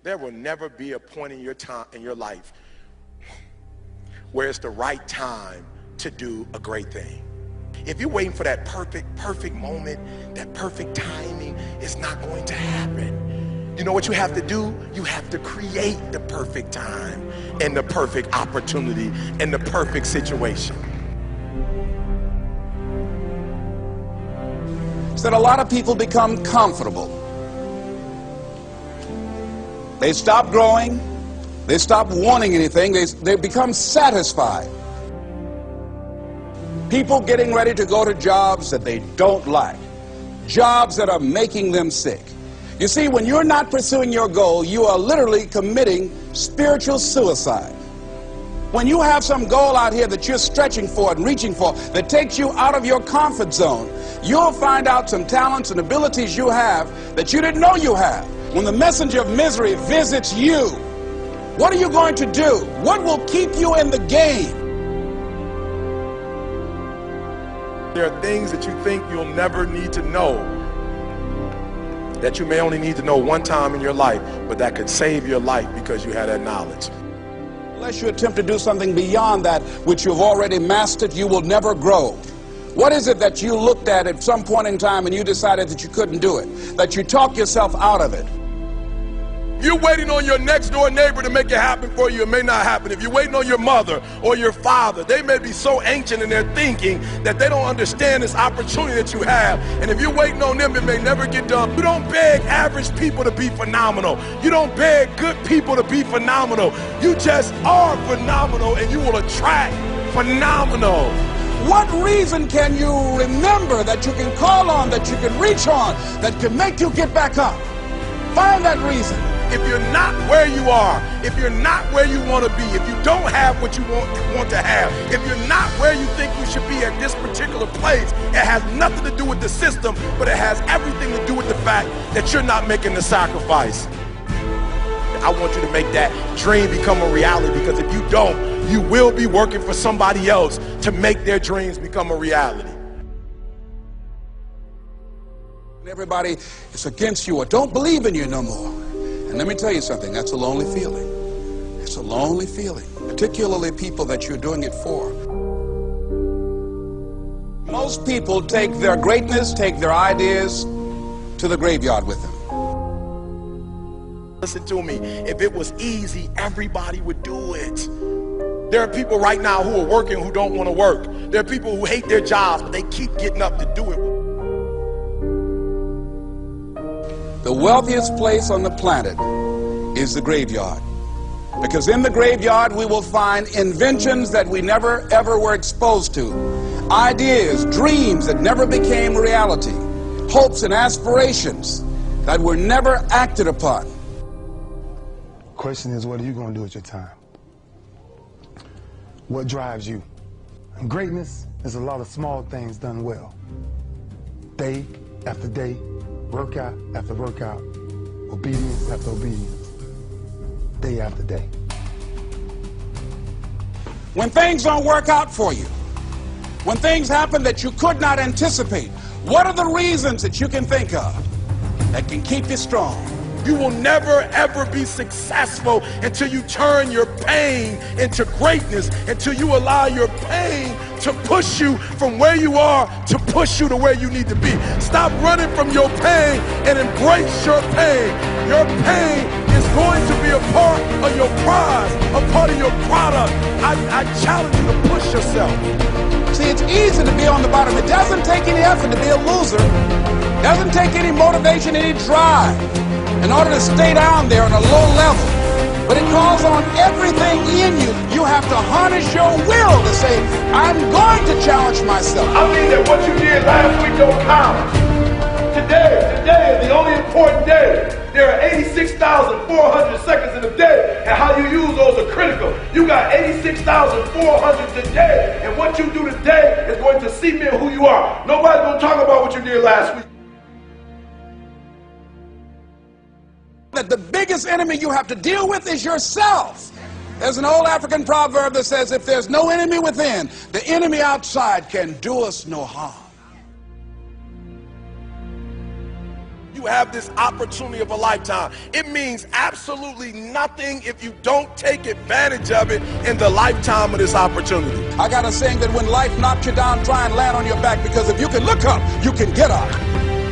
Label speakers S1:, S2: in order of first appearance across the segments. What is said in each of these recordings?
S1: There will never be a point in your life where it's the right time to do a great thing. If you're waiting for that perfect moment, that perfect timing, it's not going to happen. You know what you have to do? You have to create the perfect time and the perfect opportunity and the perfect situation.
S2: So that a lot of people become comfortable. They stop growing. They stop wanting anything. They become satisfied. People getting ready to go to jobs that they don't like, jobs that are making them sick. You see, when you're not pursuing your goal, you are literally committing spiritual suicide. When you have some goal out here that you're stretching for and reaching for that takes you out of your comfort zone, you'll find out some talents and abilities you have that you didn't know you have. When the messenger of misery visits you, what are you going to do? What will keep you in the game?
S1: There are things that you think you'll never need to know, that you may only need to know one time in your life, but that could save your life because you had that knowledge.
S2: Unless you attempt to do something beyond that which you've already mastered, you will never grow. What is it that you looked at some point in time and you decided that you couldn't do it, that you talked yourself out of it?
S1: If you're waiting on your next door neighbor to make it happen for you, it may not happen. If you're waiting on your mother or your father, they may be so ancient in their thinking that they don't understand this opportunity that you have. And if you're waiting on them, it may never get done. You don't beg average people to be phenomenal. You don't beg good people to be phenomenal. You just are phenomenal, and you will attract phenomenal.
S2: What reason can you remember that you can call on, that you can reach on, that can make you get back up? Find that reason.
S1: If you're not where you are, if you're not where you want to be, if you don't have what you want to have, if you're not where you think you should be at this particular place, it has nothing to do with the system, but it has everything to do with the fact that you're not making the sacrifice. I want you to make that dream become a reality, because if you don't, you will be working for somebody else to make their dreams become a reality.
S2: Everybody is against you or don't believe in you no more. And let me tell you something, that's a lonely feeling. It's a lonely feeling, particularly people that you're doing it for. Most people take their greatness, take their ideas to the graveyard with them.
S1: Listen to me, if it was easy, everybody would do it. There are people right now who are working who don't want to work. There are people who hate their jobs, but they keep getting up to do it.
S2: The wealthiest place on the planet is the graveyard. Because in the graveyard we will find inventions that we never ever were exposed to. Ideas, dreams that never became reality. Hopes and aspirations that were never acted upon.
S3: Question is, what are you going to do with your time? What drives you? And greatness is a lot of small things done well. Day after day, workout after workout, obedience after obedience, day after day.
S2: When things don't work out for you, when things happen that you could not anticipate, what are the reasons that you can think of that can keep you strong?
S1: You will never ever be successful until you turn your pain into greatness, until you allow your pain to push you from where you are to push you to where you need to be. Stop running from your pain and embrace your pain. Your pain is going to be a part of your prize, a part of your product. I challenge you to push yourself.
S2: See, it's easy to be on the bottom. It doesn't take any effort to be a loser. It doesn't take any motivation, any drive in order to stay down there on a low level. But it calls on everything in you. You have to harness your will to say, I'm going to challenge myself.
S1: I mean that what you did last week don't count. Today is the only important day. There are 86,400 seconds in a day, and how you use those are critical. You got 86,400 today, and what you do today is going to cement who you are. Nobody's going to talk about what you did last week.
S2: That the biggest enemy you have to deal with is yourself. There's an old African proverb that says, if there's no enemy within, the enemy outside can do us no harm.
S1: You have this opportunity of a lifetime. It means absolutely nothing if you don't take advantage of it in the lifetime of this opportunity.
S2: I got a saying that when life knocks you down, try and land on your back, because if you can look up, you can get up.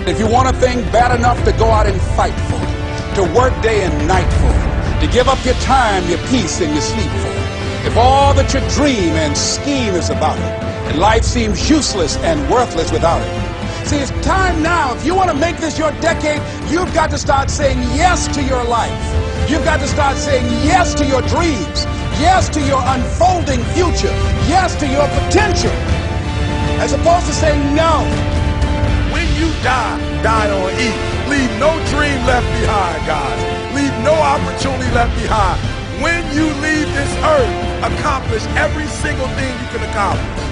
S2: If you want a thing bad enough to go out and fight for it, to work day and night for it, to give up your time, your peace, and your sleep for it, if all that you dream and scheme is about it, and life seems useless and worthless without it. See, it's time now. If you want to make this your decade, you've got to start saying yes to your life. You've got to start saying yes to your dreams, yes to your unfolding future, yes to your potential, as opposed to saying no.
S1: When you die, die on E. Leave no dream left behind, guys. Leave no opportunity left behind. When you leave this earth, accomplish every single thing you can accomplish.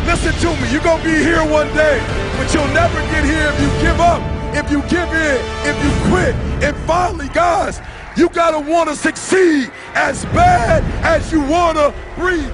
S1: Listen to me, you're going to be here one day, but you'll never get here if you give up, if you give in, if you quit. And finally, guys, you got to want to succeed as bad as you want to breathe.